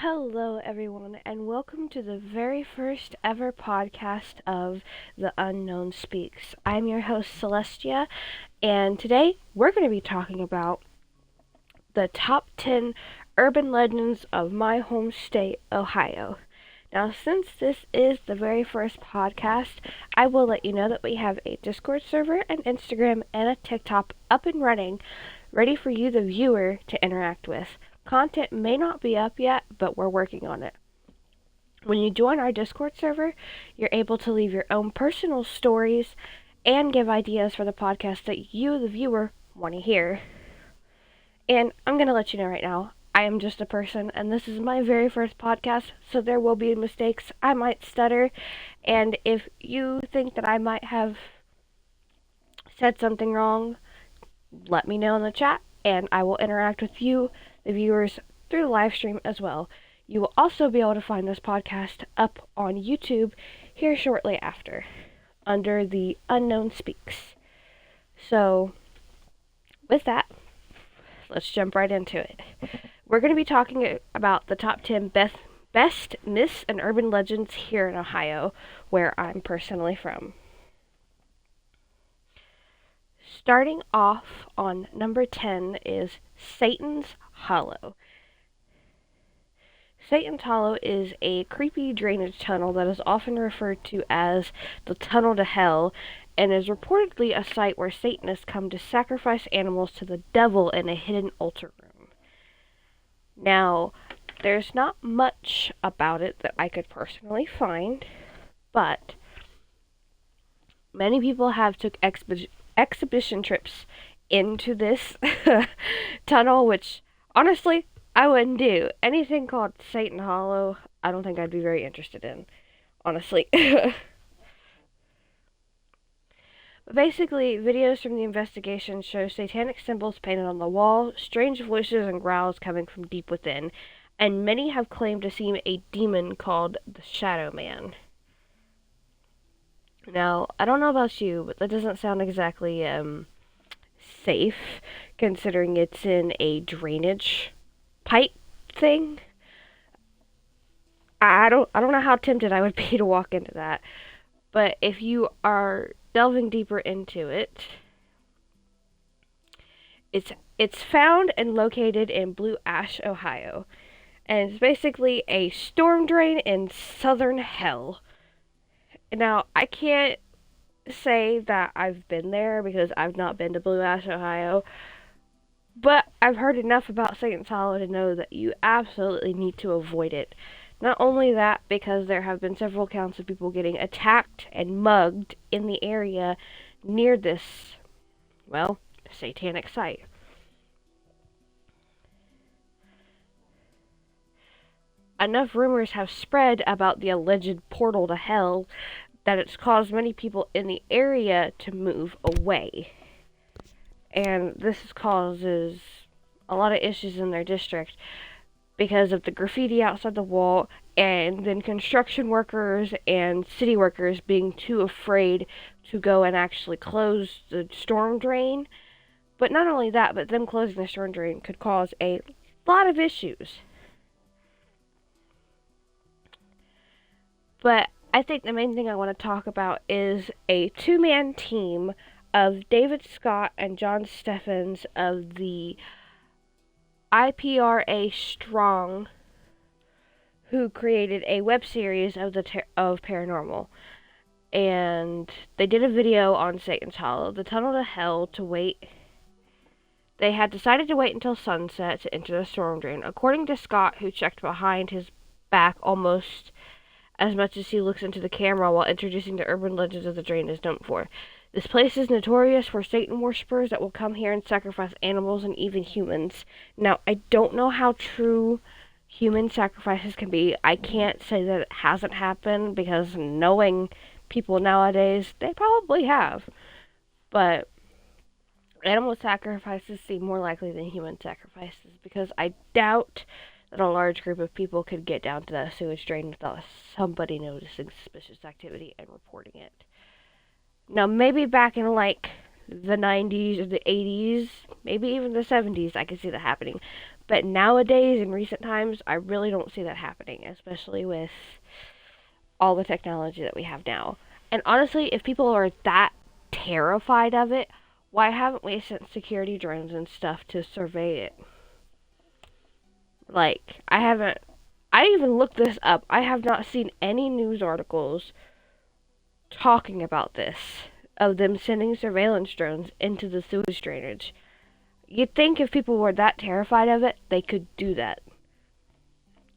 Hello, everyone, and welcome to the very first ever podcast of The Unknown Speaks. I'm your host, Celestia, and today we're going to be talking about the top 10 urban legends of my home state, Ohio. Now, since this is the very first podcast, I will let you know that we have a Discord server, an Instagram, and a TikTok up and running, ready for you, the viewer, to interact with. Content may not be up yet, but we're working on it. When you join our Discord server, you're able to leave your own personal stories and give ideas for the podcast that you, the viewer, want to hear. And I'm going to let you know right now, I am just a person, and this is my very first podcast, so there will be mistakes. I might stutter, and if you think that I might have said something wrong, let me know in the chat, and I will interact with you, the viewers, through the live stream as well. You will also be able to find this podcast up on YouTube here shortly after, under The Unknown Speaks. So, with that, let's jump right into it. We're going to be talking about the top 10 best myths and urban legends here in Ohio, where I'm personally from. Starting off on number 10 is Satan's Hollow. Satan's Hollow is a creepy drainage tunnel that is often referred to as the Tunnel to Hell, and is reportedly a site where Satanists come to sacrifice animals to the devil in a hidden altar room. Now, there's not much about it that I could personally find, but many people have took exhibition trips into this tunnel, which honestly I wouldn't do. Anything called Satan Hollow, I don't think I'd be very interested in, honestly. But basically, videos from the investigation show satanic symbols painted on the wall, strange voices and growls coming from deep within, and many have claimed to see a demon called the Shadow Man. Now, I don't know about you, but that doesn't sound exactly safe, considering it's in a drainage pipe thing. I don't know how tempted I would be to walk into that. But if you are delving deeper into it, it's found and located in Blue Ash, Ohio. And it's basically a storm drain in southern hell. Now, I can't say that I've been there because I've not been to Blue Ash, Ohio, but I've heard enough about Satan's Hollow to know that you absolutely need to avoid it. Not only that, because there have been several accounts of people getting attacked and mugged in the area near this, well, satanic site. Enough rumors have spread about the alleged portal to hell that it's caused many people in the area to move away. And this causes a lot of issues in their district because of the graffiti outside the wall, and then construction workers and city workers being too afraid to go and actually close the storm drain. But not only that, but them closing the storm drain could cause a lot of issues. But I think the main thing I want to talk about is a two-man team of David Scott and John Steffens of the IPRA Strong, who created a web series of of paranormal. And they did a video on Satan's Hollow, the Tunnel to Hell, to wait. They had decided to wait until sunset to enter the storm drain. According to Scott, who checked behind his back almost as much as he looks into the camera while introducing the urban legends of the drain is known for. This place is notorious for Satan worshippers that will come here and sacrifice animals and even humans. Now, I don't know how true human sacrifices can be. I can't say that it hasn't happened, because knowing people nowadays, they probably have. But animal sacrifices seem more likely than human sacrifices, because I doubt that a large group of people could get down to that sewage drain without somebody noticing suspicious activity and reporting it. Now, maybe back in, like, the 90s or the 80s, maybe even the 70s, I could see that happening. But nowadays, in recent times, I really don't see that happening, especially with all the technology that we have now. And honestly, if people are that terrified of it, why haven't we sent security drones and stuff to survey it? Like, I even looked this up. I have not seen any news articles talking about this, of them sending surveillance drones into the sewage drainage. You'd think if people were that terrified of it, they could do that.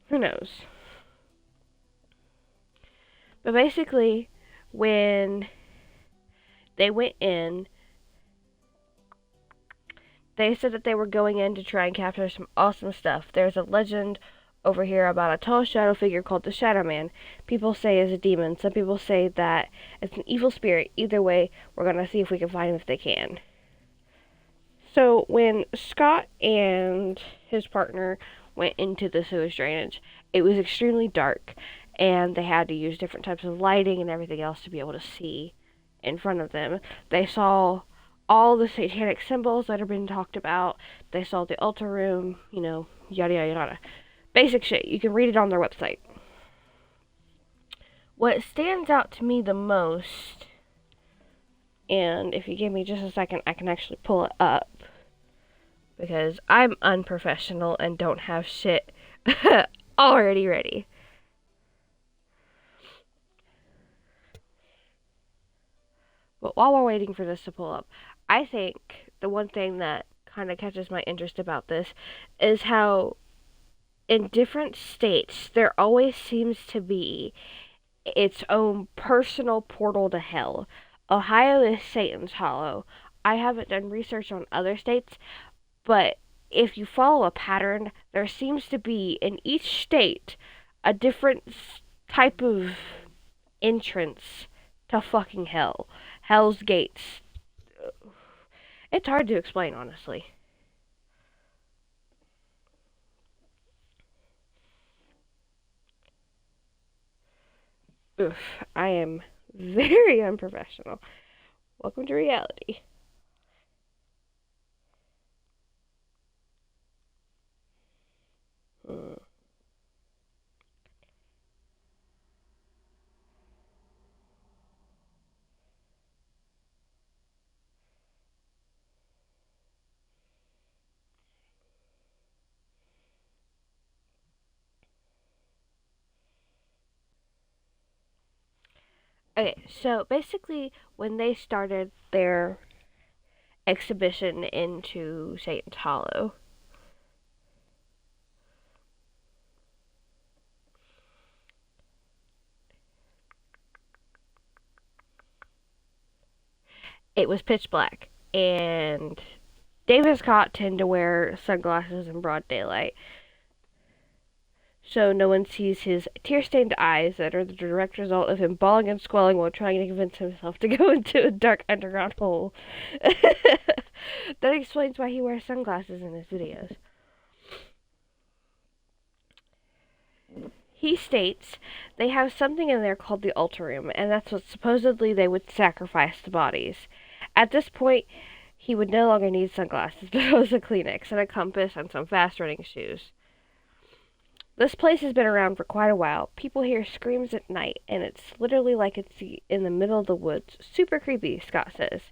Who knows? But basically, when they went in, they said that they were going in to try and capture some awesome stuff. There's a legend over here about a tall shadow figure called the Shadow Man. People say is a demon. Some people say that it's an evil spirit. Either way, we're going to see if we can find him if they can. So when Scott and his partner went into the sewage drainage, it was extremely dark, and they had to use different types of lighting and everything else to be able to see in front of them. They saw all the satanic symbols that have been talked about. They saw the altar room, yada yada yada. Basic shit. You can read it on their website. What stands out to me the most, and if you give me just a second, I can actually pull it up, because I'm unprofessional and don't have shit already ready. But while we're waiting for this to pull up, I think the one thing that kind of catches my interest about this is how in different states there always seems to be its own personal portal to hell. Ohio is Satan's Hollow. I haven't done research on other states, but if you follow a pattern, there seems to be in each state a different type of entrance to fucking hell. Hell's Gates. It's hard to explain, honestly. Oof, I am very unprofessional. Welcome to reality. Okay, so basically, when they started their exhibition into Satan's Hollow, it was pitch black, and David and Scott tend to wear sunglasses in broad daylight, so no one sees his tear-stained eyes that are the direct result of him bawling and squalling while trying to convince himself to go into a dark underground hole. That explains why he wears sunglasses in his videos. He states they have something in there called the altar room, and that's what supposedly they would sacrifice the bodies. At this point, he would no longer need sunglasses, but also a Kleenex and a compass and some fast-running shoes. This place has been around for quite a while. People hear screams at night, and it's literally like it's in the middle of the woods. Super creepy, Scott says.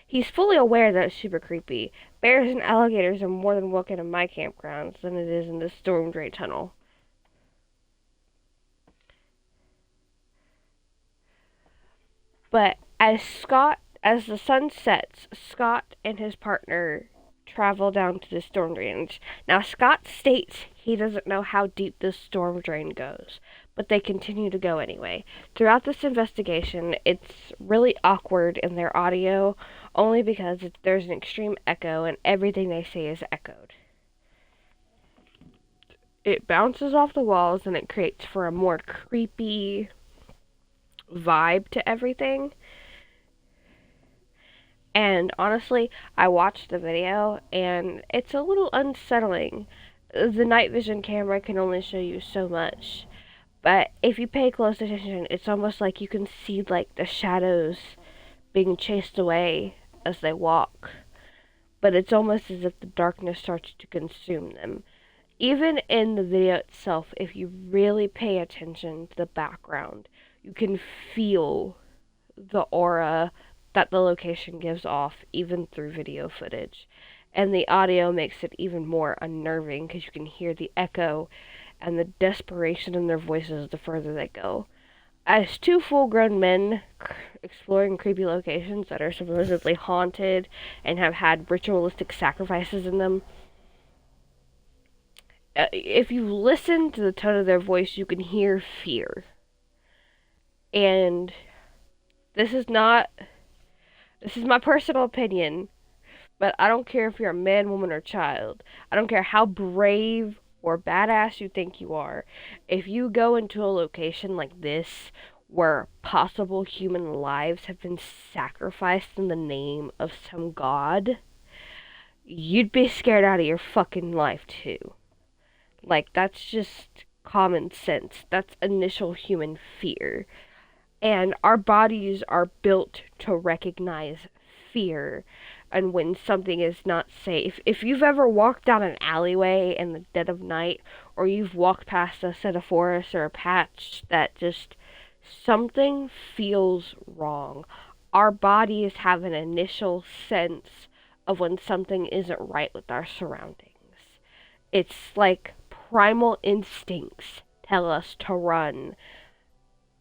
He's fully aware that it's super creepy. Bears and alligators are more than welcome in my campgrounds than it is in this storm drain tunnel. But as the sun sets, Scott and his partner travel down to the storm drainage. Now, Scott states he doesn't know how deep this storm drain goes, but they continue to go anyway. Throughout this investigation, it's really awkward in their audio, only because there's an extreme echo and everything they say is echoed. It bounces off the walls and it creates for a more creepy vibe to everything. And honestly, I watched the video and it's a little unsettling. The night vision camera can only show you so much, but if you pay close attention, it's almost like you can see like the shadows being chased away as they walk, but it's almost as if the darkness starts to consume them. Even in the video itself, if you really pay attention to the background, you can feel the aura that the location gives off, even through video footage. And the audio makes it even more unnerving because you can hear the echo and the desperation in their voices the further they go. As two full-grown men exploring creepy locations that are supposedly haunted and have had ritualistic sacrifices in them, if you listen to the tone of their voice, you can hear fear. And this is my personal opinion, but I don't care if you're a man, woman, or child. I don't care how brave or badass you think you are. If you go into a location like this where possible human lives have been sacrificed in the name of some god, you'd be scared out of your fucking life too. Like, that's just common sense. That's initial human fear. And our bodies are built to recognize fear and when something is not safe. If you've ever walked down an alleyway in the dead of night, or you've walked past a set of forest or a patch that just something feels wrong, our bodies have an initial sense of when something isn't right with our surroundings. It's like primal instincts tell us to run.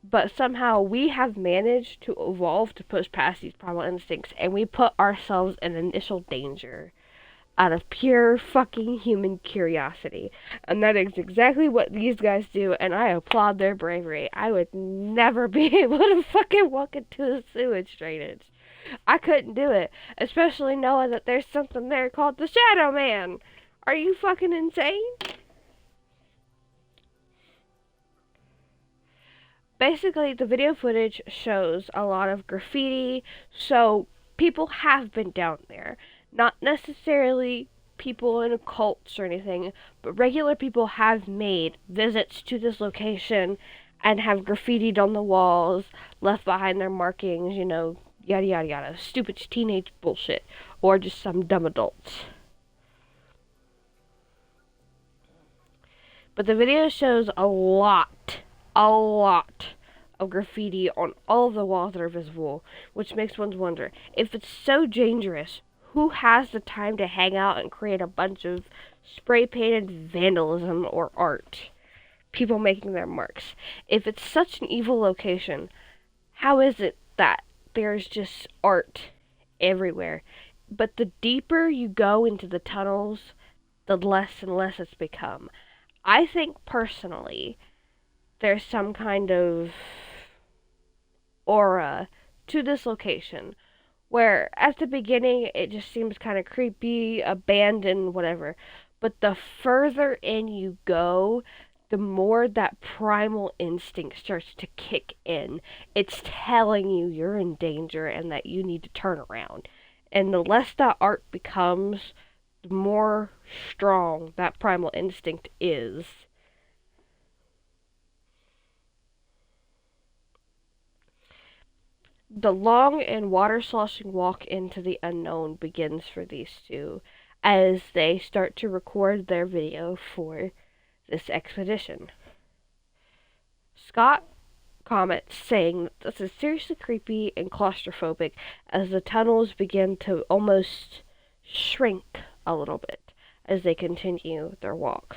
But somehow we have managed to evolve to push past these primal instincts, and we put ourselves in initial danger out of pure fucking human curiosity. And that is exactly what these guys do, and I applaud their bravery. I would never be able to fucking walk into the sewage drainage. I couldn't do it, especially knowing that there's something there called the Shadow Man. Are you fucking insane? Basically, the video footage shows a lot of graffiti, so people have been down there. Not necessarily people in cults or anything, but regular people have made visits to this location and have graffitied on the walls, left behind their markings, yada yada yada. Stupid teenage bullshit. Or just some dumb adults. But the video shows a lot of graffiti on all of the walls that are visible, which makes one wonder, if it's so dangerous, who has the time to hang out and create a bunch of spray-painted vandalism or art? People making their marks. If it's such an evil location, how is it that there's just art everywhere? But the deeper you go into the tunnels, the less and less it's become. I think personally there's some kind of aura to this location where at the beginning it just seems kind of creepy, abandoned, whatever. But the further in you go, the more that primal instinct starts to kick in. It's telling you you're in danger and that you need to turn around. And the less that art becomes, the more strong that primal instinct is. The long and water-sloshing walk into the unknown begins for these two as they start to record their video for this expedition. Scott comments saying that this is seriously creepy and claustrophobic as the tunnels begin to almost shrink a little bit as they continue their walk.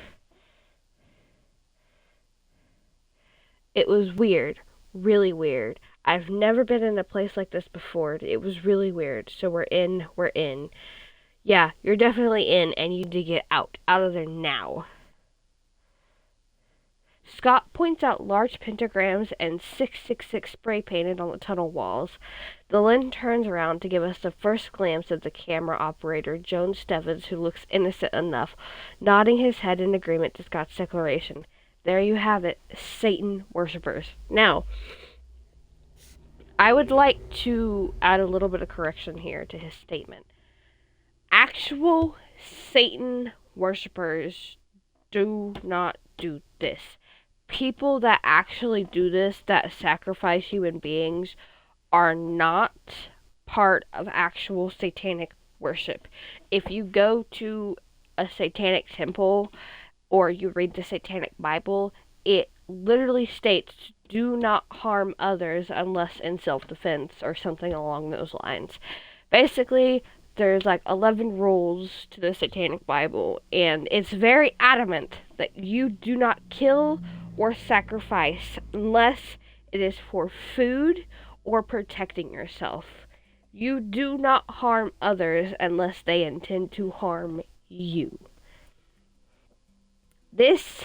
It was weird, really weird. I've never been in a place like this before. It was really weird. So we're in. Yeah, you're definitely in, and you need to get out of there now. Scott points out large pentagrams and 666 spray painted on the tunnel walls. The lens turns around to give us the first glimpse of the camera operator, Joan Stevens, who looks innocent enough, nodding his head in agreement to Scott's declaration. There you have it, Satan worshippers. Now, I would like to add a little bit of correction here to his statement. Actual Satan worshippers do not do this. People that actually do this, that sacrifice human beings, are not part of actual satanic worship. If you go to a satanic temple or you read the satanic Bible, it literally states do not harm others unless in self-defense or something along those lines. Basically, there's like 11 rules to the satanic Bible, and it's very adamant that you do not kill or sacrifice unless it is for food or protecting yourself. You do not harm others unless they intend to harm you. This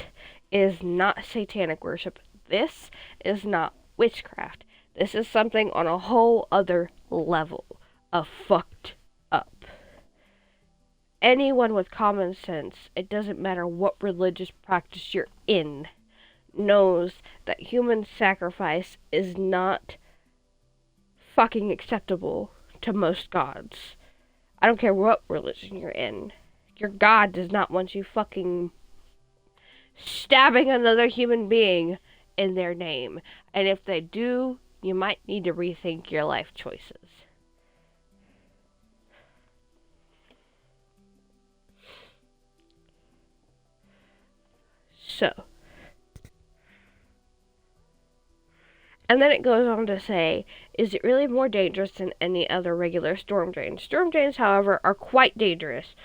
is not satanic worship. This is not witchcraft. This is something on a whole other level of fucked up. Anyone with common sense, it doesn't matter what religious practice you're in, knows that human sacrifice is not fucking acceptable to most gods. I don't care what religion you're in. Your God does not want you fucking stabbing another human being in their name. And if they do, you might need to rethink your life choices. So, and then it goes on to say, is it really more dangerous than any other regular storm drains? Storm drains, however, are quite dangerous.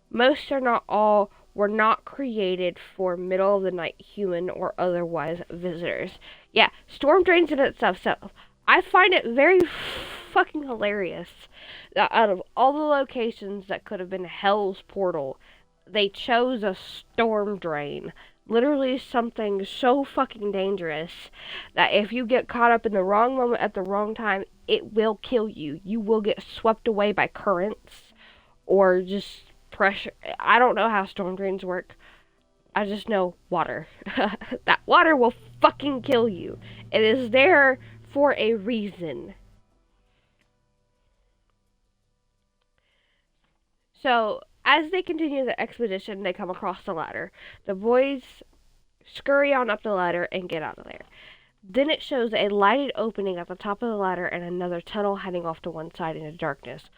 Most are not all were not created for middle of the night human or otherwise visitors. Yeah, storm drains in itself. So I find it very fucking hilarious that out of all the locations that could have been Hell's Portal, they chose a storm drain. Literally something so fucking dangerous that if you get caught up in the wrong moment at the wrong time, it will kill you. You will get swept away by currents or just pressure. I don't know how storm drains work. I just know water. That water will fucking kill you. It is there for a reason. So, as they continue the expedition, they come across the ladder. The boys scurry on up the ladder and get out of there. Then it shows a lighted opening at the top of the ladder and another tunnel heading off to one side into darkness.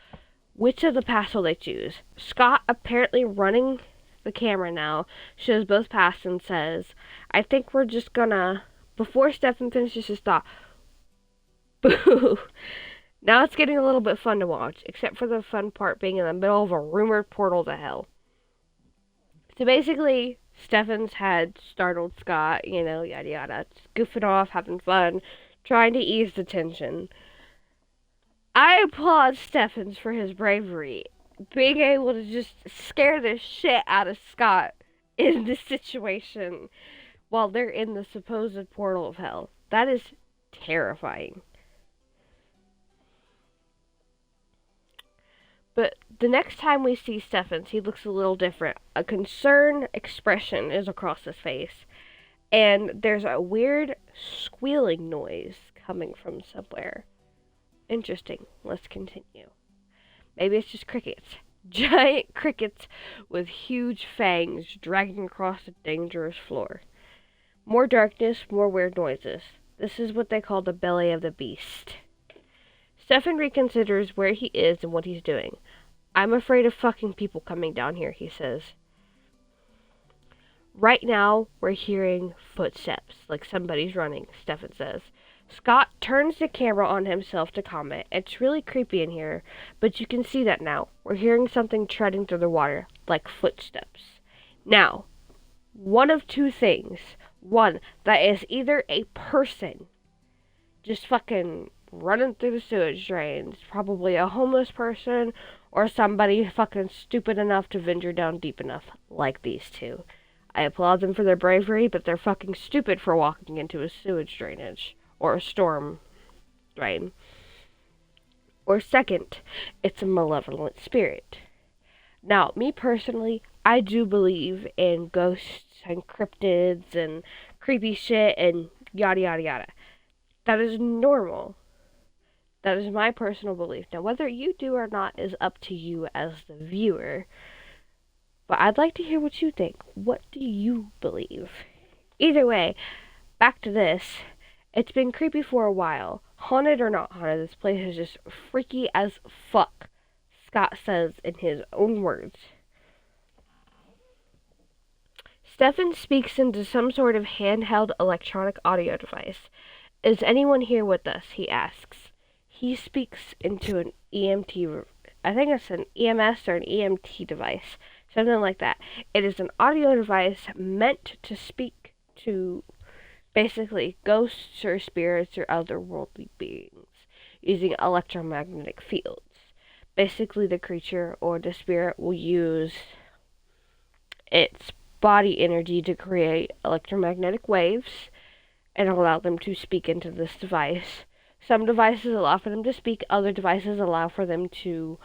Which of the paths will they choose? Scott, apparently running the camera now, shows both paths and says, I think we're just gonna... Before Stefan finishes his thought, boo! Now it's getting a little bit fun to watch, except for the fun part being in the middle of a rumored portal to hell. So basically, Stefan's had startled Scott, yada yada, just goofing off, having fun, trying to ease the tension. I applaud Stefans for his bravery, being able to just scare the shit out of Scott in this situation while they're in the supposed portal of hell. That is terrifying. But the next time we see Stefans, he looks a little different. A concerned expression is across his face, and there's a weird squealing noise coming from somewhere. Interesting. Let's continue. Maybe it's just crickets. Giant crickets with huge fangs dragging across a dangerous floor. More darkness, more weird noises. This is what they call the belly of the beast. Stefan reconsiders where he is and what he's doing. I'm afraid of fucking people coming down here, he says. Right now, we're hearing footsteps, like somebody's running, Stefan says. Scott turns the camera on himself to comment. It's really creepy in here, but you can see that now. We're hearing something treading through the water, like footsteps. Now, one of two things. One, that is either a person just fucking running through the sewage drains, probably a homeless person, or somebody fucking stupid enough to venture down deep enough, like these two. I applaud them for their bravery, but they're fucking stupid for walking into a sewage drainage. Or a storm drain. Or second, it's a malevolent spirit. Now, me personally, I do believe in ghosts and cryptids and creepy shit and yada yada yada. That is normal. That is my personal belief. Now, whether you do or not is up to you as the viewer. But I'd like to hear what you think. What do you believe? Either way, back to this. It's been creepy for a while. Haunted or not haunted, this place is just freaky as fuck, Scott says in his own words. Stefan speaks into some sort of handheld electronic audio device. Is anyone here with us? He asks. He speaks into an EMT, I think it's an EMS or an EMT device, something like that. It is an audio device meant to speak to basically ghosts or spirits or otherworldly beings using electromagnetic fields. Basically, the creature or the spirit will use its body energy to create electromagnetic waves and allow them to speak into this device. Some devices allow for them to speak, other devices allow for them to,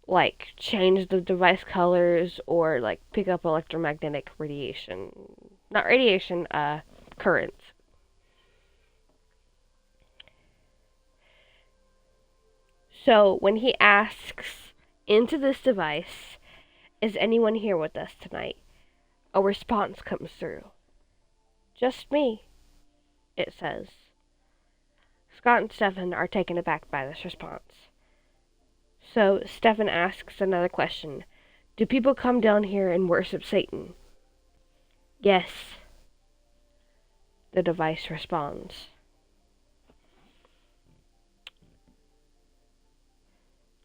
like, change the device colors or, like, pick up electromagnetic radiation. Not radiation, currents. So, when he asks into this device, is anyone here with us tonight? A response comes through. Just me, it says. Scott and Stefan are taken aback by this response. So, Stefan asks another question. Do people come down here and worship Satan? Yes, the device responds.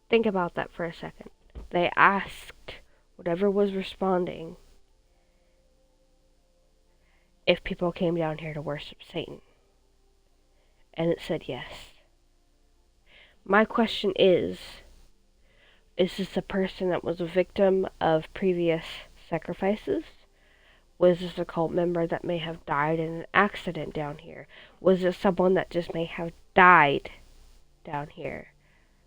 Think about that for a second. They asked whatever was responding if people came down here to worship Satan. And it said yes. My question is this a person that was a victim of previous sacrifices? Was this a cult member that may have died in an accident down here? Was it someone that just may have died down here?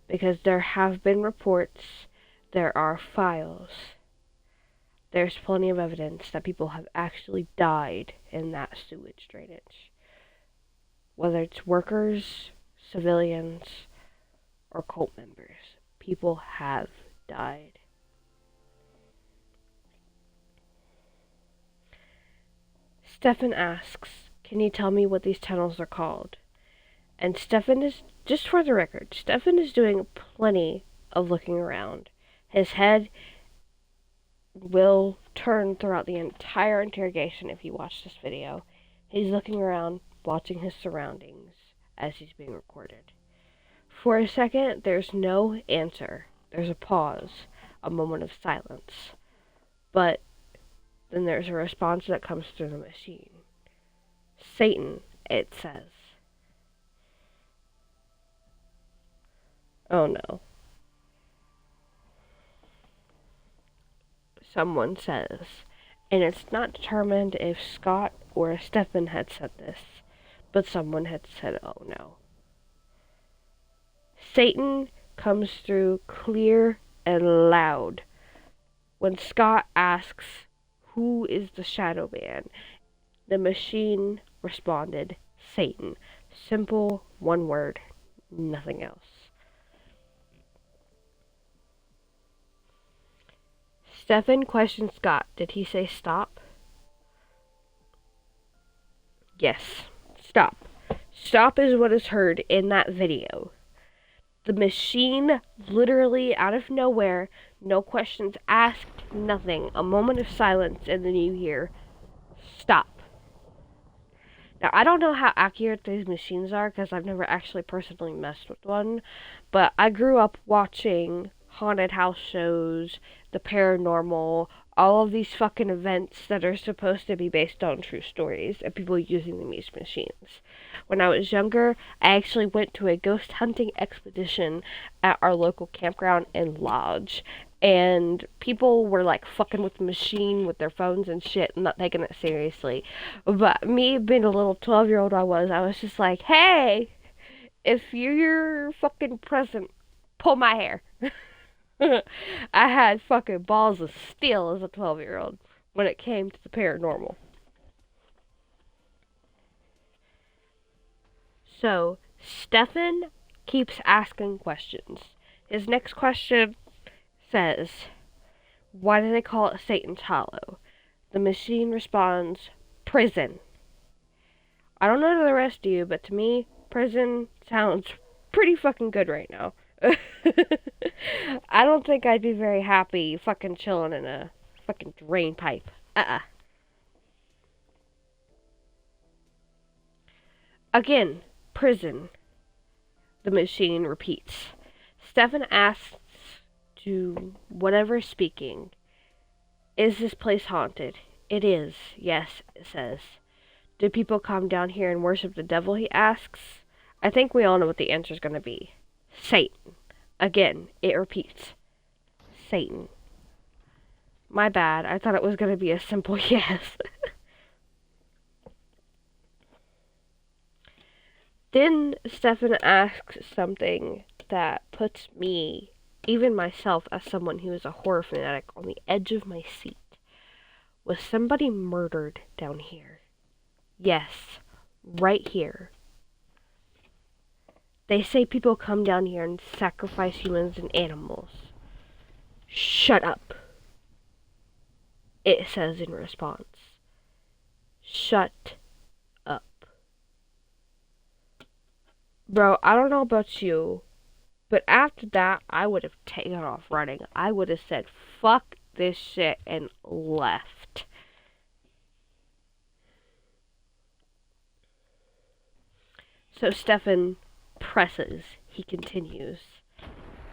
Because there have been reports, there are files, there's plenty of evidence that people have actually died in that sewage drainage. Whether it's workers, civilians, or cult members, people have died. Stefan asks, can you tell me what these tunnels are called? And Stefan is, just for the record, Stefan is doing plenty of looking around. His head will turn throughout the entire interrogation if you watch this video. He's looking around, watching his surroundings as he's being recorded. For a second, there's no answer. There's a pause, a moment of silence. But then there's a response that comes through the machine. Satan, it says. Oh no. Someone says, and it's not determined if Scott or Stefan had said this, but someone had said, oh no. Satan comes through clear and loud. When Scott asks, who is the shadow man? The machine responded, Satan. Simple, one word, nothing else. Stefan questioned Scott. Did he say stop? Yes. Stop. Stop is what is heard in that video. The machine, literally out of nowhere, no questions asked, nothing. A moment of silence, and then you hear, stop. Now, I don't know how accurate these machines are, because I've never actually personally messed with one, but I grew up watching haunted house shows, the paranormal, all of these fucking events that are supposed to be based on true stories and people using these machines. When I was younger, I actually went to a ghost hunting expedition at our local campground and lodge, and people were like fucking with the machine with their phones and shit and not taking it seriously. But me being a little 12-year-old I was just like, hey, if you're fucking present, pull my hair. I had fucking balls of steel as a 12-year-old when it came to the paranormal. So, Stefan keeps asking questions. His next question says, why do they call it Satan's Hollow? The machine responds, prison. I don't know to the rest of you, but to me, Prison sounds pretty fucking good right now. I don't think I'd be very happy fucking chilling in a fucking drain pipe. Again, prison. The machine repeats. Stefan asks to whatever is speaking, "Is this place haunted?" "It is, yes," it says. "Do people come down here and worship the devil?" he asks. I think we all know what the answer is going to be. Satan. Again, it repeats. Satan. My bad. I thought it was going to be a simple yes. Then Stefan asks something that puts me, even myself as someone who is a horror fanatic, on the edge of my seat. Was somebody murdered down here? Yes, right here. They say people come down here and sacrifice humans and animals. Shut up, it says in response. Shut up. Bro, I don't know about you, but after that, I would have taken off running. I would have said, fuck this shit, and left. So Stefan presses. He continues.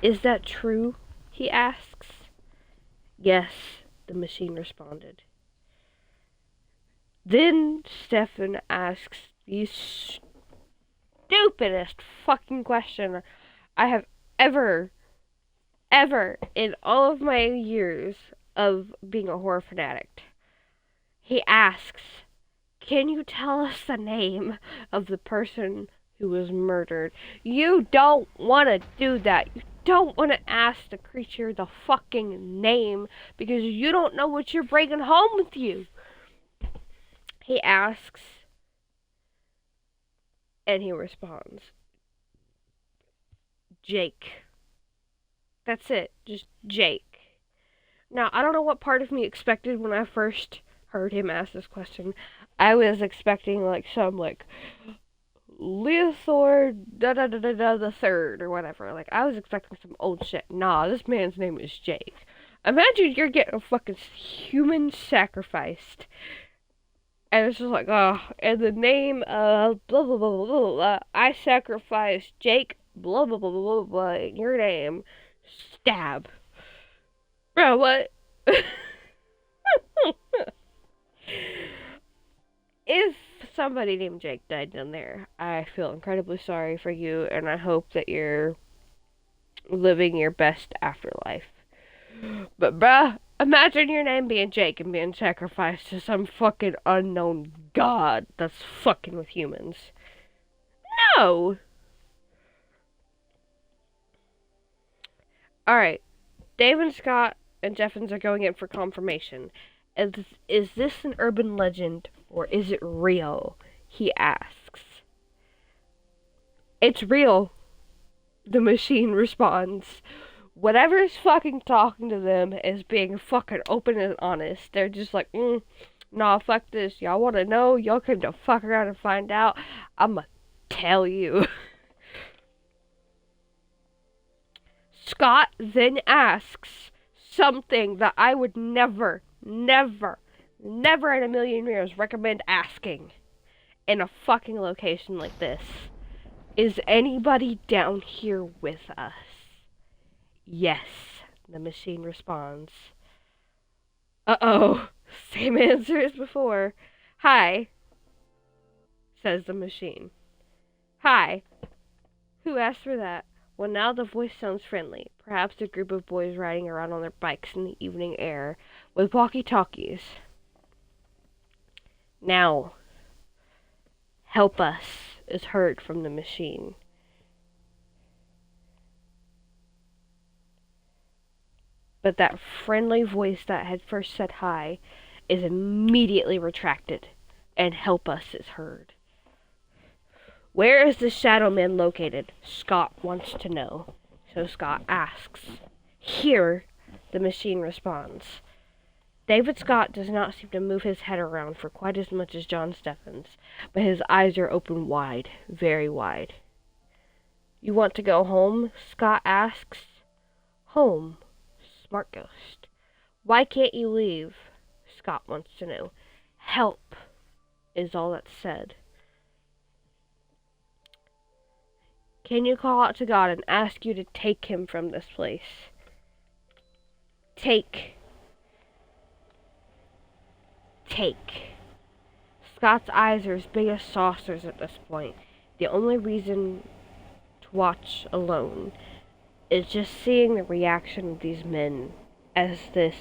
"Is that true?" he asks. "Yes," the machine responded. Then Stefan asks the stupidest fucking question I have ever in all of my years of being a horror fanatic. He asks, "Can you tell us the name of the person who was murdered?" You don't want to do that. You don't want to ask the creature the fucking name because you don't know what you're bringing home with you. He asks, and he responds, "Jake." That's it, just Jake. Now, I don't know what part of me expected when I first heard him ask this question. I was expecting some Leothor the third or whatever. I was expecting some old shit. Nah, this man's name is Jake. Imagine you're getting a fucking human sacrificed. And it's just in the name of blah blah blah blah blah, I sacrifice Jake blah blah blah blah blah in your name. Stab. Bro, what? If somebody named Jake died down there, I feel incredibly sorry for you, and I hope that you're living your best afterlife. But bruh, imagine your name being Jake and being sacrificed to some fucking unknown god that's fucking with humans. No! Alright, Dave and Scott and Jeffins are going in for confirmation. Is this an urban legend, or is it real? He asks. "It's real," the machine responds. Whatever's fucking talking to them is being fucking open and honest. They're just nah, fuck this. Y'all wanna know? Y'all come to fuck around and find out. I'ma tell you. Scott then asks something that I would never in a million years recommend asking in a fucking location like this. "Is anybody down here with us?" "Yes," the machine responds. Uh-oh, same answer as before. "Hi," says the machine. "Hi. Who asked for that?" Well, now the voice sounds friendly. Perhaps a group of boys riding around on their bikes in the evening air with walkie-talkies. Now, "Help us," is heard from the machine. But that friendly voice that had first said hi is immediately retracted, and "help us" is heard. "Where is the Shadow Man located?" Scott wants to know. So Scott asks. "Here," the machine responds. David Scott does not seem to move his head around for quite as much as John Steffens, but his eyes are open wide, very wide. You want to go home? Scott asks. Home. Smart ghost. Why can't you leave? Scott wants to know. Help is all that's said. Can you call out to God and ask you to take him from this place? Take. Scott's eyes are as big as saucers at this point. The only reason to watch alone is just seeing the reaction of these men as this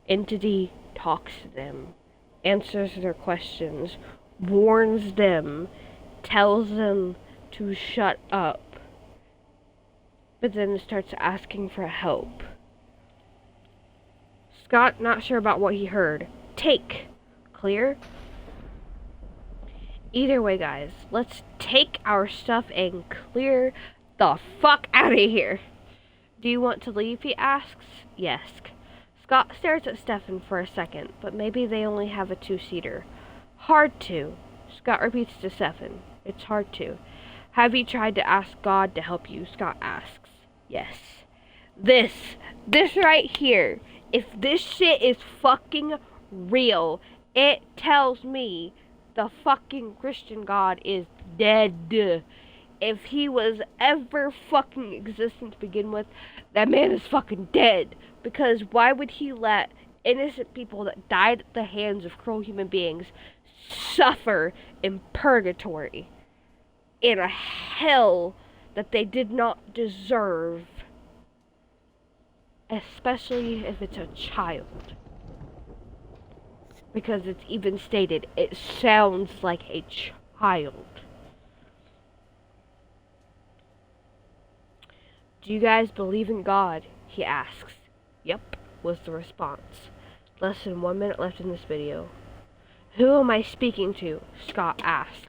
entity talks to them, answers their questions, warns them, tells them to shut up, but then starts asking for help. Scott not sure about what he heard. Take. Clear? Either way, guys, let's take our stuff and clear the fuck out of here. Do you want to leave, he asks. Yes. Scott stares at Stefan for a second, but maybe they only have a two-seater. Hard to. Scott repeats to Stefan. It's hard to. Have you tried to ask God to help you? Scott asks. Yes. This right here. If this shit is fucking real, it tells me the fucking Christian God is dead. If he was ever fucking existent to begin with, that man is fucking dead. Because why would he let innocent people that died at the hands of cruel human beings suffer in purgatory, in a hell that they did not deserve? Especially if it's a child. Because it's even stated, it sounds like a child. Do you guys believe in God? He asks. Yep, was the response. Less than 1 minute left in this video. Who am I speaking to? Scott asks.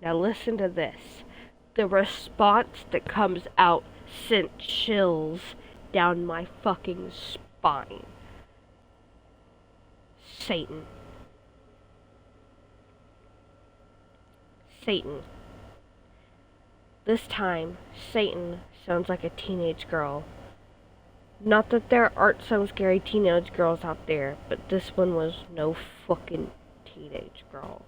Now listen to this. The response that comes out sent chills down my fucking spine. Satan. Satan. This time, Satan sounds like a teenage girl. Not that there aren't some scary teenage girls out there, but this one was no fucking teenage girl.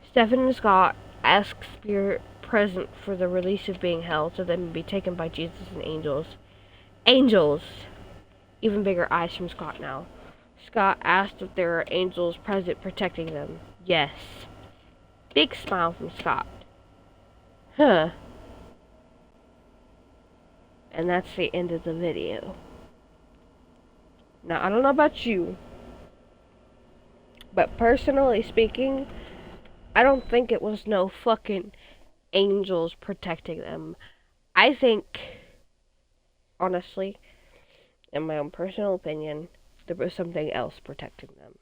Stefan and Scott ask spirit present for the release of being held so they may be taken by Jesus and angels. Angels! Even bigger eyes from Scott now. Scott asked if there are angels present protecting them. Yes. Big smile from Scott. Huh. And that's the end of the video. Now, I don't know about you, but personally speaking, I don't think it was no fucking angels protecting them. I think, honestly, in my own personal opinion, there was something else protecting them.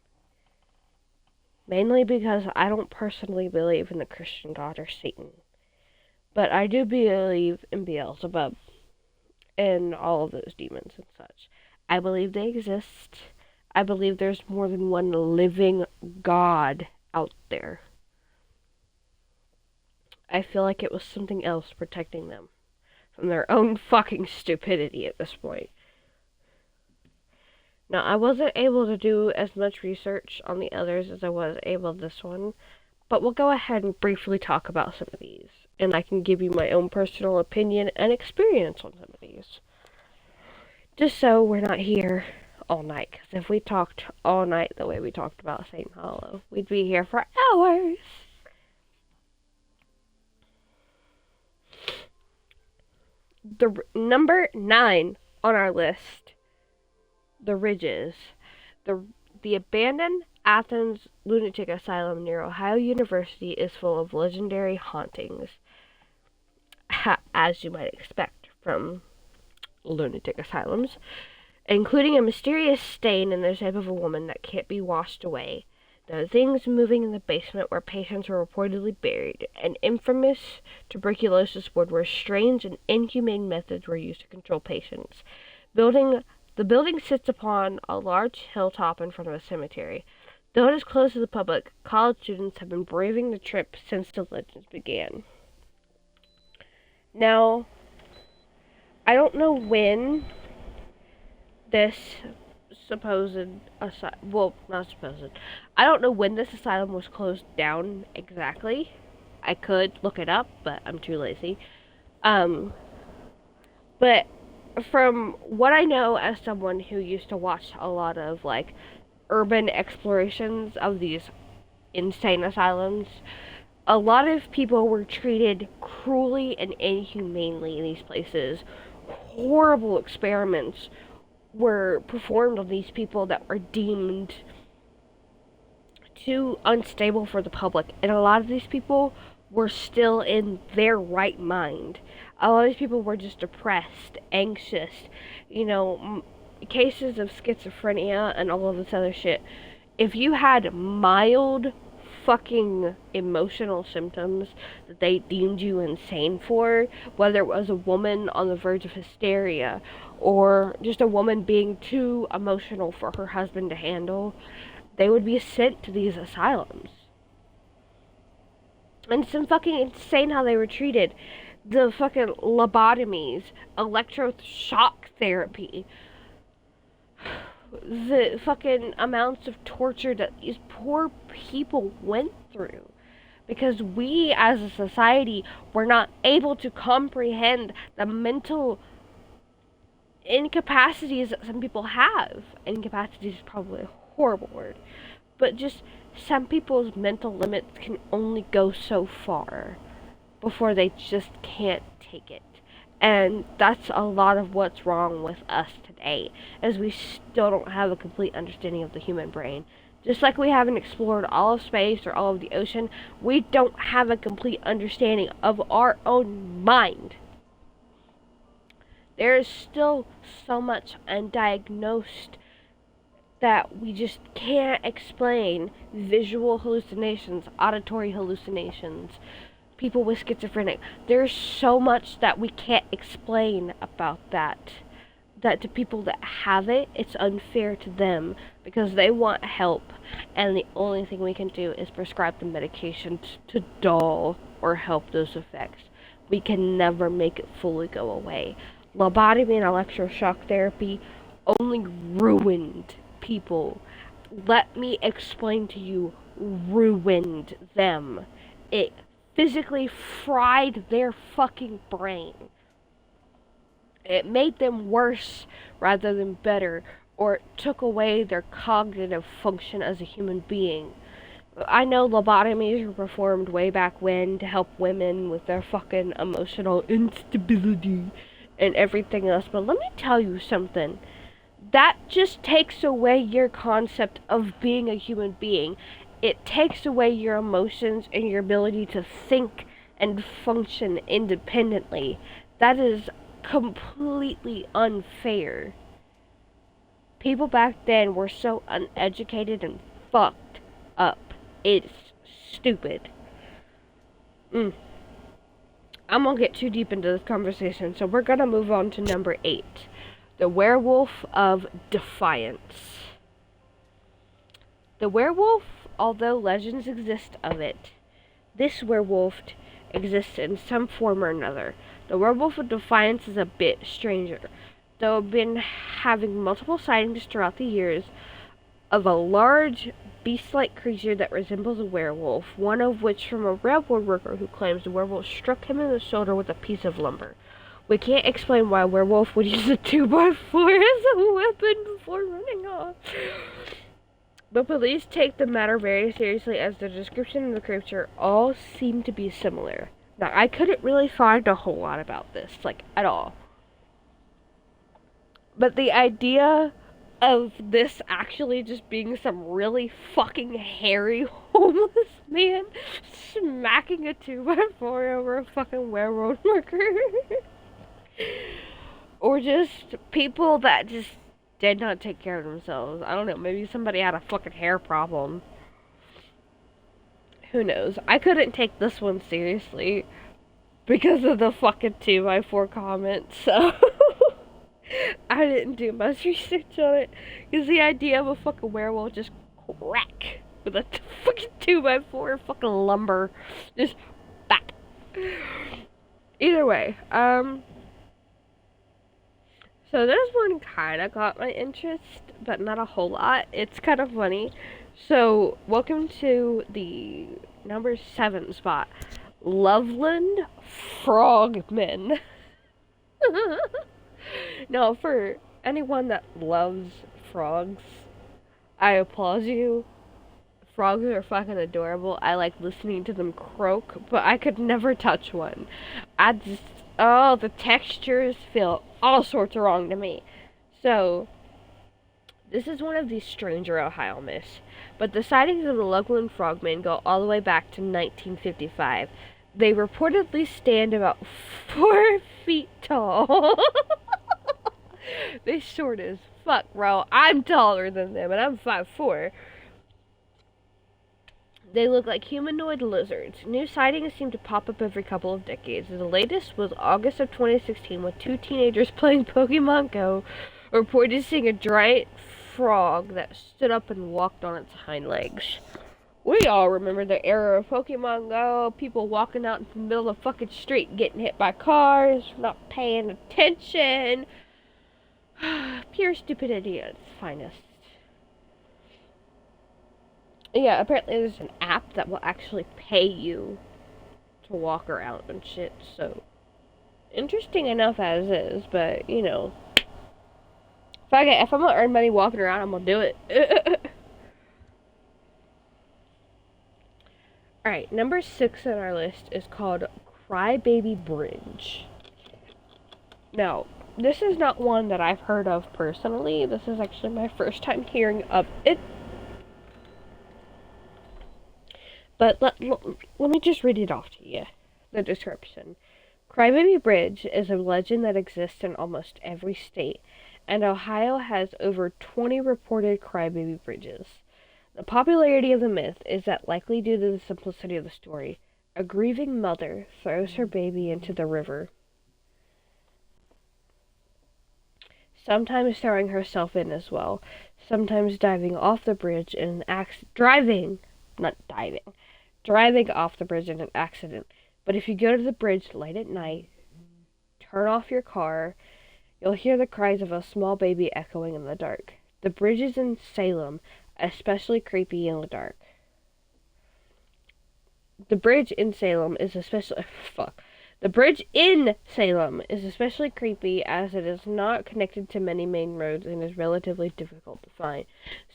Mainly because I don't personally believe in the Christian God or Satan. But I do believe in Beelzebub and all of those demons and such. I believe they exist. I believe there's more than one living God out there. I feel like it was something else protecting them from their own fucking stupidity at this point. Now, I wasn't able to do as much research on the others as I was able this one, but we'll go ahead and briefly talk about some of these, and I can give you my own personal opinion and experience on some of these. Just so we're not here all night, because if we talked all night the way we talked about St. Hollow, we'd be here for hours. The number 9 on our list, the Ridges. The abandoned Athens lunatic asylum near Ohio University is full of legendary hauntings, as you might expect from lunatic asylums, including a mysterious stain in the shape of a woman that can't be washed away. There are things moving in the basement where patients were reportedly buried. An infamous tuberculosis ward where strange and inhumane methods were used to control patients. Building The building sits upon a large hilltop in front of a cemetery. Though it is closed to the public, college students have been braving the trip since the legends began. Now, I don't know when this I don't know when this asylum was closed down exactly. I could look it up, but I'm too lazy. But from what I know as someone who used to watch a lot of, like, urban explorations of these insane asylums, a lot of people were treated cruelly and inhumanely in these places. Horrible experiments were performed on these people that were deemed too unstable for the public, and a lot of these people were still in their right mind. A lot of these people were just depressed, anxious, cases of schizophrenia and all of this other shit. If you had mild fucking emotional symptoms that they deemed you insane for, whether it was a woman on the verge of hysteria or just a woman being too emotional for her husband to handle, they would be sent to these asylums. And it's fucking insane how they were treated. The fucking lobotomies, electroshock therapy, the fucking amounts of torture that these poor people went through. Because we, as a society, were not able to comprehend the mental incapacities that some people have. Incapacity is probably a horrible word. But just some people's mental limits can only go so far before they just can't take it. And that's a lot of what's wrong with us today, as we still don't have a complete understanding of the human brain. Just like we haven't explored all of space or all of the ocean, we don't have a complete understanding of our own mind. There is still so much undiagnosed that we just can't explain. Visual hallucinations, auditory hallucinations, people with schizophrenia. There's so much that we can't explain about that to people that have it, it's unfair to them because they want help, and the only thing we can do is prescribe the medication to dull or help those effects. We can never make it fully go away. Lobotomy and electroshock therapy only ruined people. Let me explain to you, ruined them. It physically fried their fucking brain. It made them worse rather than better, or it took away their cognitive function as a human being. I know lobotomies were performed way back when to help women with their fucking emotional instability and everything else, but let me tell you something. That just takes away your concept of being a human being. It takes away your emotions and your ability to think and function independently. That is completely unfair. People back then were so uneducated and fucked up. It's stupid. I'm gonna get too deep into this conversation, so we're gonna move on to number 8. The Werewolf of Defiance. The werewolf, although legends exist of it, this werewolf exists in some form or another. The Werewolf of Defiance is a bit stranger, though I've been having multiple sightings throughout the years of a large, beast-like creature that resembles a werewolf, one of which from a railroad worker who claims the werewolf struck him in the shoulder with a piece of lumber. We can't explain why a werewolf would use a 2x4 as a weapon before running off. But police take the matter very seriously, as the description of the creature all seem to be similar. Now, I couldn't really find a whole lot about this, at all. But the idea of this actually just being some really fucking hairy homeless man smacking a 2x4 over a fucking railroad worker. Or just people that just did not take care of themselves. I don't know, maybe somebody had a fucking hair problem. Who knows? I couldn't take this one seriously because of the fucking 2x4 comments, so I didn't do much research on it, because the idea of a fucking werewolf just crack with a fucking 2x4 fucking lumber, just back. Either way, so this one kind of got my interest, but not a whole lot. It's kind of funny. So, welcome to the number 7 spot. Loveland Frogmen. Now, for anyone that loves frogs, I applaud you. Frogs are fucking adorable. I like listening to them croak, but I could never touch one. The textures feel all sorts of wrong to me. So, this is one of these stranger Ohio myths, but the sightings of the Loveland Frogmen go all the way back to 1955. They reportedly stand about 4 feet tall. They short as fuck, bro. I'm taller than them, and I'm 5'4". They look like humanoid lizards. New sightings seem to pop up every couple of decades. The latest was August of 2016, with 2 teenagers playing Pokemon Go, reported seeing a giant frog that stood up and walked on its hind legs. We all remember the era of Pokemon Go, people walking out in the middle of the fucking street, getting hit by cars, not paying attention. Pure stupidity at its finest. Yeah, apparently there's an app that will actually pay you to walk around and shit, so interesting enough as is, but you know, if I'm gonna earn money walking around, I'm gonna do it. Alright, number 6 on our list is called Crybaby Bridge. Now, this is not one that I've heard of personally. This is actually my first time hearing of it. But let me just read it off to you, the description. Crybaby Bridge is a legend that exists in almost every state, and Ohio has over 20 reported crybaby bridges. The popularity of the myth is that likely due to the simplicity of the story. A grieving mother throws her baby into the river, sometimes throwing herself in as well, sometimes diving off the bridge in an driving off the bridge in an accident. But if you go to the bridge late at night, turn off your car, you'll hear the cries of a small baby echoing in the dark. The bridge is in Salem, especially creepy in the dark. The bridge in Salem is especially creepy as it is not connected to many main roads and is relatively difficult to find.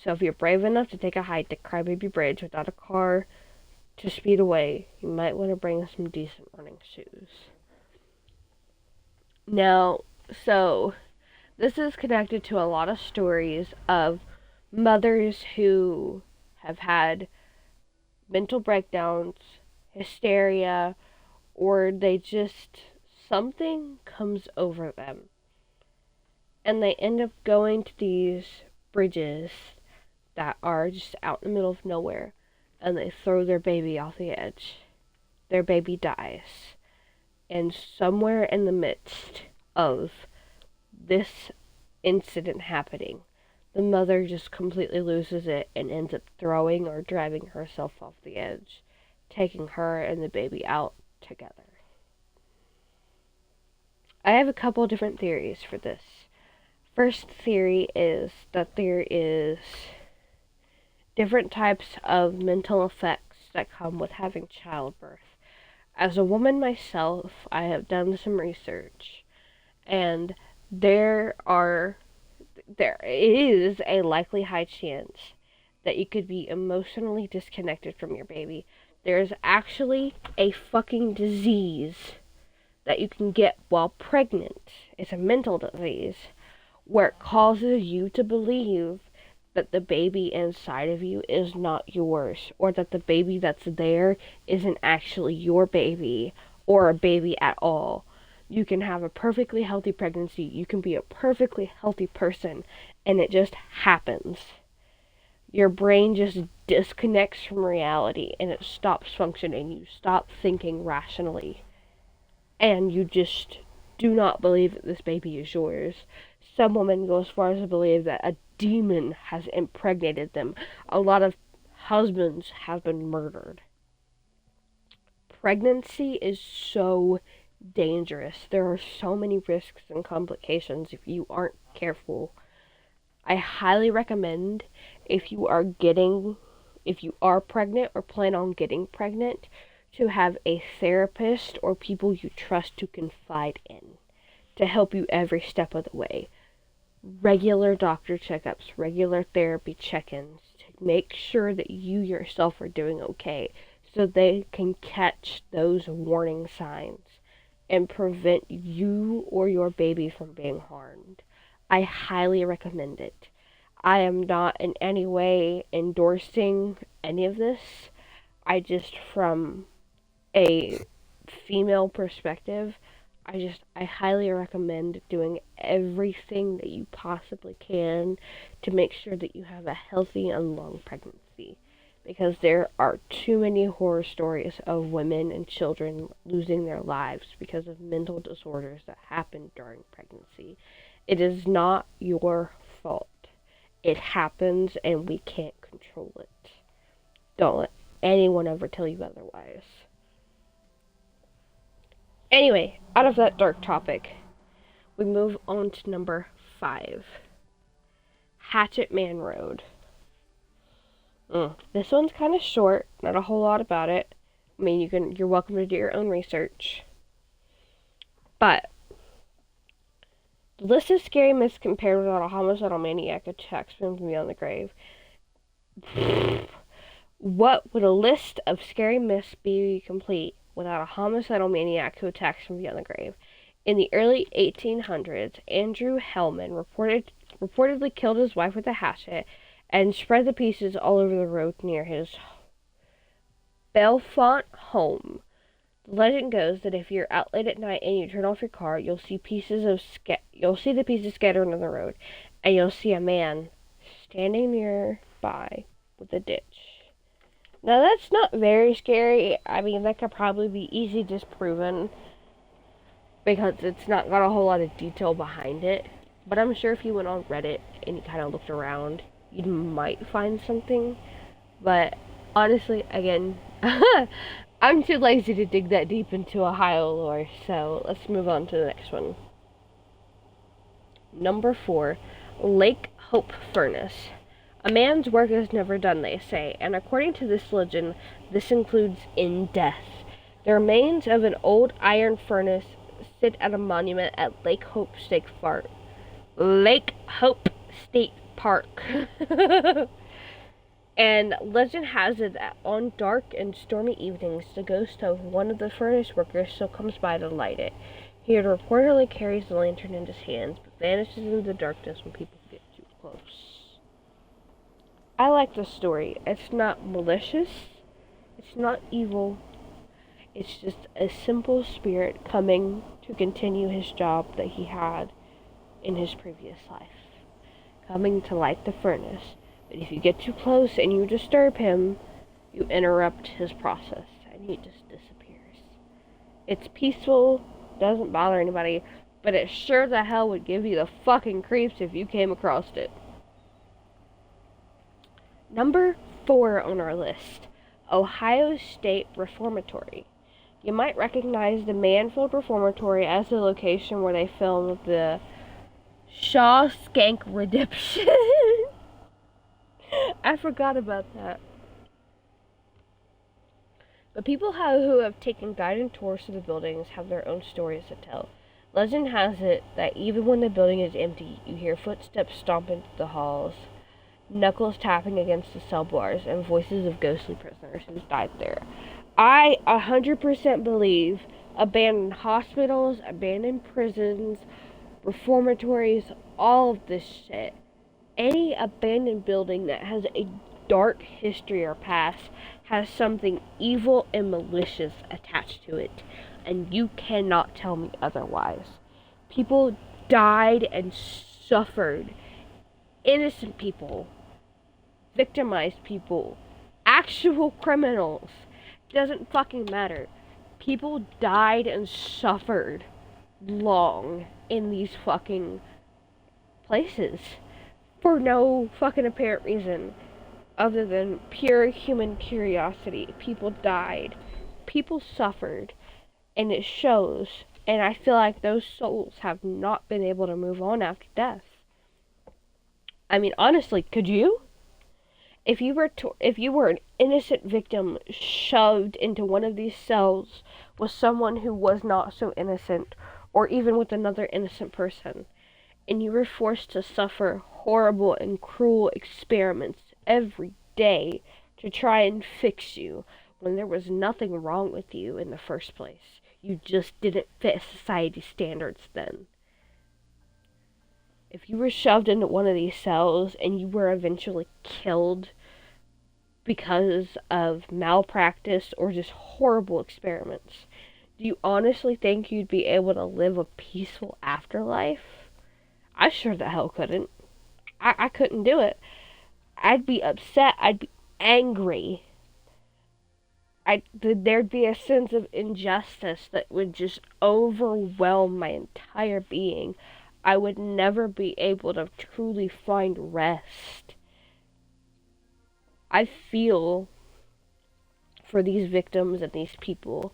So if you're brave enough to take a hike to Crybaby Bridge without a car to speed away, you might want to bring some decent running shoes. Now, so this is connected to a lot of stories of mothers who have had mental breakdowns, hysteria, or something comes over them. And they end up going to these bridges that are just out in the middle of nowhere, and they throw their baby off the edge. Their baby dies. And somewhere in the midst of this incident happening, the mother just completely loses it and ends up throwing or driving herself off the edge, taking her and the baby out together. I have a couple different theories for this. First theory is that there is different types of mental effects that come with having childbirth. As a woman myself, I have done some research, and there is a likely high chance that you could be emotionally disconnected from your baby. There's actually a fucking disease that you can get while pregnant. It's a mental disease where it causes you to believe that the baby inside of you is not yours, or that the baby that's there isn't actually your baby, or a baby at all. You can have a perfectly healthy pregnancy, you can be a perfectly healthy person, and it just happens. Your brain just disconnects from reality, and it stops functioning. You stop thinking rationally, and you just do not believe that this baby is yours. Some women go as far as to believe that a demon has impregnated them. A lot of husbands have been murdered. Pregnancy is so dangerous. There are so many risks and complications if you aren't careful. I highly recommend if you are pregnant or plan on getting pregnant, to have a therapist or people you trust to confide in to help you every step of the way. Regular doctor checkups, regular therapy check-ins to make sure that you yourself are doing okay so they can catch those warning signs and prevent you or your baby from being harmed. I highly recommend it. I am not in any way endorsing any of this. I just, from a female perspective, I highly recommend doing everything that you possibly can to make sure that you have a healthy and long pregnancy. Because there are too many horror stories of women and children losing their lives because of mental disorders that happen during pregnancy. It is not your fault. It happens and we can't control it. Don't let anyone ever tell you otherwise. Anyway, out of that dark topic, we move on to number 5. Hatchet Man Road. This one's kind of short, not a whole lot about it. I mean, you're welcome to do your own research. But the list of scary myths compared without a homicidal maniac attacks from beyond the grave. What would a list of scary myths be complete without a homicidal maniac who attacks from beyond the grave? In the early 1800s, Andrew Hellman reportedly killed his wife with a hatchet and spread the pieces all over the road near his Bellefonte home. The legend goes that if you're out late at night and you turn off your car, you'll see the pieces scattered on the road, and you'll see a man standing nearby with a ditch. Now that's not very scary. I mean, that could probably be easy disproven because it's not got a whole lot of detail behind it. But I'm sure if you went on Reddit and you kind of looked around, you might find something. But honestly, again, I'm too lazy to dig that deep into Ohio lore, so let's move on to the next one. Number 4, Lake Hope Furnace. A man's work is never done, they say, and according to this legend, this includes in death. The remains of an old iron furnace sit at a monument at Lake Hope State Park. And legend has it that on dark and stormy evenings, the ghost of one of the furnace workers still comes by to light it. He reportedly carries the lantern in his hands, but vanishes into the darkness when people get too close. I like this story. It's not malicious. It's not evil. It's just a simple spirit coming to continue his job that he had in his previous life. Coming to light the furnace. But if you get too close and you disturb him, you interrupt his process, and he just disappears. It's peaceful, doesn't bother anybody, but it sure the hell would give you the fucking creeps if you came across it. Number 4 on our list, Ohio State Reformatory. You might recognize the Manfield Reformatory as the location where they filmed the Shawshank Redemption. I forgot about that. But people who have taken guided tours to the buildings have their own stories to tell. Legend has it that even when the building is empty, you hear footsteps stomp into the halls, knuckles tapping against the cell bars, and voices of ghostly prisoners who died there. I 100% believe abandoned hospitals, abandoned prisons, reformatories, all of this shit. Any abandoned building that has a dark history or past has something evil and malicious attached to it, and you cannot tell me otherwise. People died and suffered. Innocent people, victimized people, actual criminals. Doesn't fucking matter. People died and suffered long in these fucking places for no fucking apparent reason other than pure human curiosity. People died, people suffered, and it shows. And I feel like those souls have not been able to move on after death. I mean, honestly, could you? If you were an innocent victim shoved into one of these cells with someone who was not so innocent, or even with another innocent person, and you were forced to suffer horrible and cruel experiments every day to try and fix you when there was nothing wrong with you in the first place. You just didn't fit society's standards then. If you were shoved into one of these cells and you were eventually killed because of malpractice or just horrible experiments, do you honestly think you'd be able to live a peaceful afterlife? I sure the hell couldn't. I couldn't do it. I'd be upset. I'd be angry. There'd be a sense of injustice that would just overwhelm my entire being. I would never be able to truly find rest. I feel for these victims and these people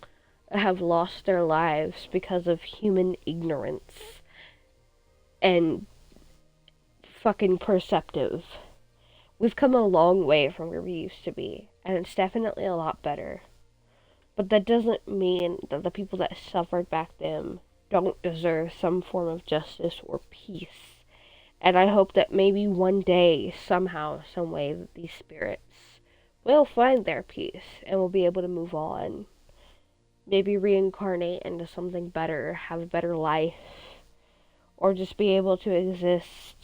that have lost their lives because of human ignorance and fucking perceptive. We've come a long way from where we used to be, and it's definitely a lot better. But that doesn't mean that the people that suffered back then don't deserve some form of justice or peace. And I hope that maybe one day, somehow, some way, that these spirits will find their peace and will be able to move on. Maybe reincarnate into something better, have a better life, or just be able to exist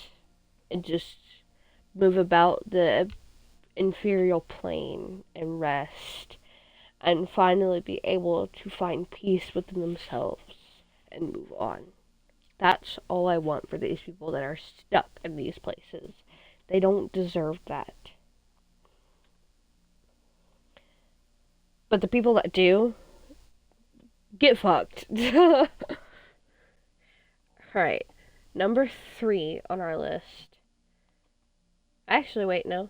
and just move about the inferior plane and rest, and finally be able to find peace within themselves and move on. That's all I want for these people that are stuck in these places. They don't deserve that. But the people that do, get fucked. Alright, number 3 on our list. Actually, wait, no.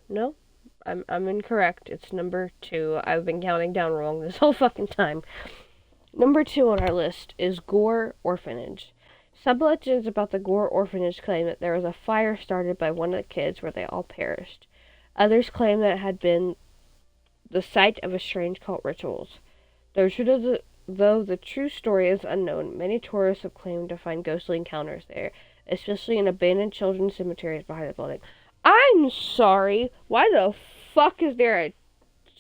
I'm incorrect. It's number 2. I've been counting down wrong this whole fucking time. Number 2 on our list is Gore Orphanage. Some legends about the Gore Orphanage claim that there was a fire started by one of the kids where they all perished. Others claim that it had been the site of a strange cult rituals. Though the true story is unknown, many tourists have claimed to find ghostly encounters there, especially in abandoned children's cemeteries behind the building. I'm sorry, why the fuck is there a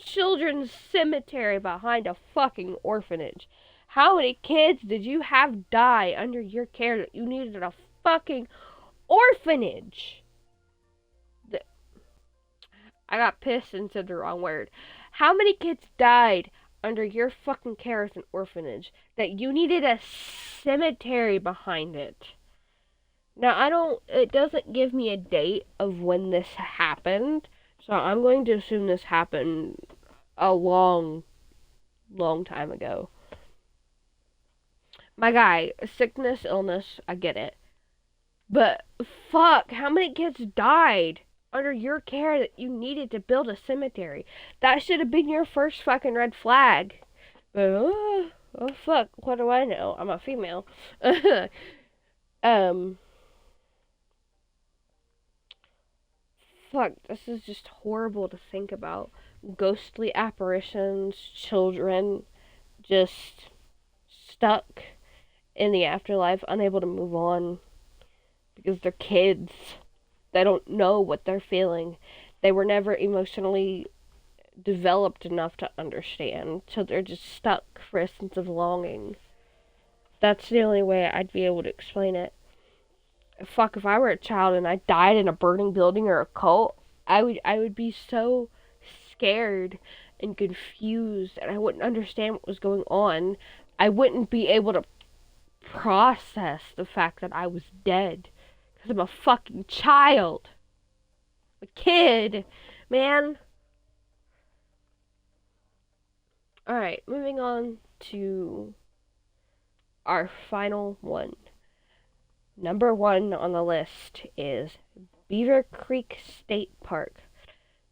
children's cemetery behind a fucking orphanage? How many kids did you have die under your care that you needed a fucking orphanage? I got pissed and said the wrong word. How many kids died under your fucking care as an orphanage that you needed a cemetery behind it? Now, it doesn't give me a date of when this happened, so I'm going to assume this happened a long time ago. My guy, sickness, illness, I get it. But, fuck, how many kids died under your care that you needed to build a cemetery? That should have been your first fucking red flag. But, oh fuck, what do I know? I'm a female. Fuck, this is just horrible to think about. Ghostly apparitions, children just stuck in the afterlife, unable to move on because they're kids. They don't know what they're feeling. They were never emotionally developed enough to understand, so they're just stuck for a sense of longing. That's the only way I'd be able to explain it. Fuck, if I were a child and I died in a burning building or a cult, I would be so scared and confused, and I wouldn't understand what was going on. I wouldn't be able to process the fact that I was dead. Because I'm a fucking child. A kid. Man. Alright, moving on to our final one. Number 1 on the list is Beaver Creek State Park.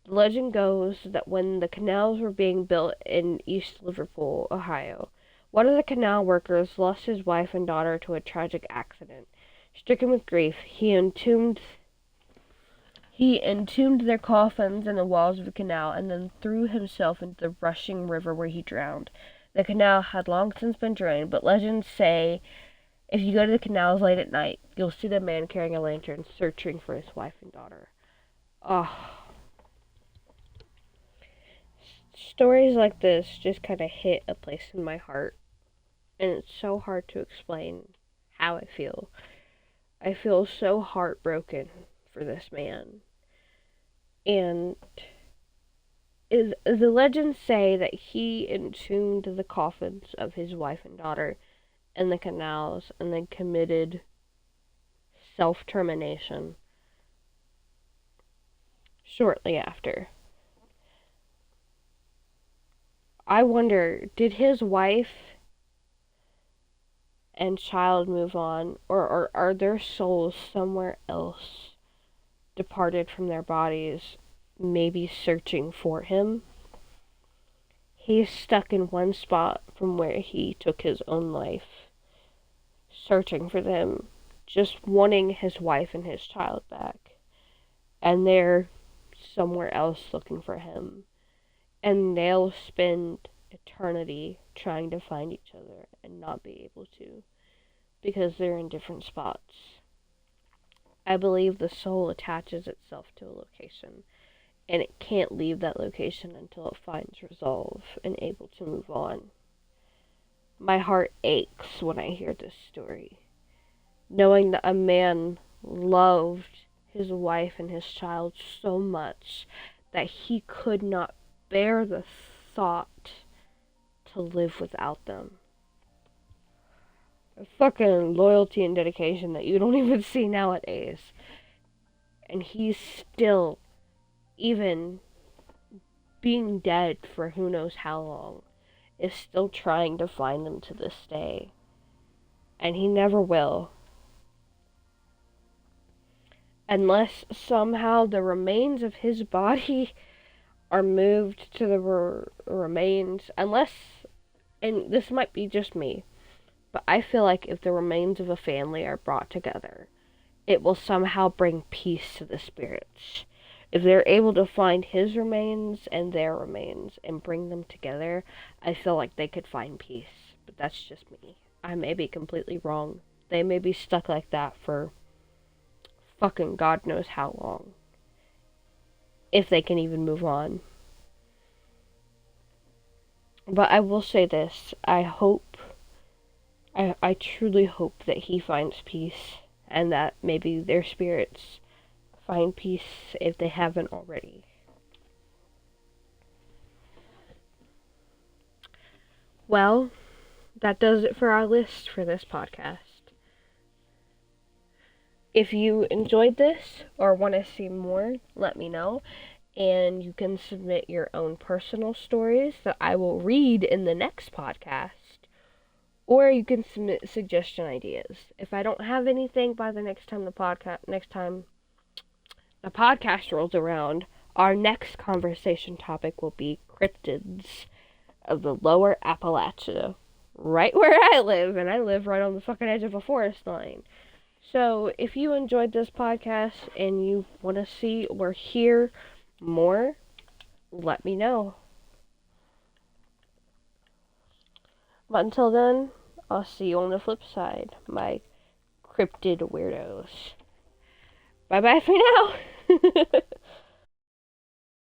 The legend goes that when the canals were being built in East Liverpool, Ohio, one of the canal workers lost his wife and daughter to a tragic accident. Stricken with grief, he entombed their coffins in the walls of the canal and then threw himself into the rushing river where he drowned. The canal had long since been drained, but legends say if you go to the canals late at night, you'll see the man carrying a lantern searching for his wife and daughter. Oh. Stories like this just kind of hit a place in my heart, and it's so hard to explain how I feel. I feel so heartbroken for this man. And the legends say that he entombed the coffins of his wife and daughter in the canals and then committed self-termination shortly after. I wonder, did his wife and child move on, or are their souls somewhere else, departed from their bodies, maybe searching for him? He's stuck in one spot from where he took his own life, searching for them, just wanting his wife and his child back. And they're somewhere else looking for him. And they'll spend eternity trying to find each other and not be able to, because they're in different spots. I believe the soul attaches itself to a location, and it can't leave that location until it finds resolve and able to move on. My heart aches when I hear this story, knowing that a man loved his wife and his child so much that he could not bear the thought to live without them. A fucking loyalty and dedication that you don't even see nowadays. And he's still, even being dead for who knows how long, is still trying to find them to this day. And he never will. Unless somehow the remains of his body are moved to the remains, unless, and this might be just me, but I feel like if the remains of a family are brought together, it will somehow bring peace to the spirits. If they're able to find his remains and their remains and bring them together, I feel like they could find peace. But that's just me. I may be completely wrong. They may be stuck like that for fucking God knows how long, if they can even move on. But I will say this, I truly hope that he finds peace, and that maybe their spirits find peace if they haven't already. Well, that does it for our list for this podcast. If you enjoyed this or want to see more, let me know. And you can submit your own personal stories that I will read in the next podcast. Or you can submit suggestion ideas. If I don't have anything by the next time the podcast rolls around, our next conversation topic will be cryptids of the lower Appalachia, right where I live, and I live right on the fucking edge of a forest line. So, if you enjoyed this podcast and you want to see or hear more, let me know. But until then, I'll see you on the flip side, my cryptid weirdos. Bye-bye for now!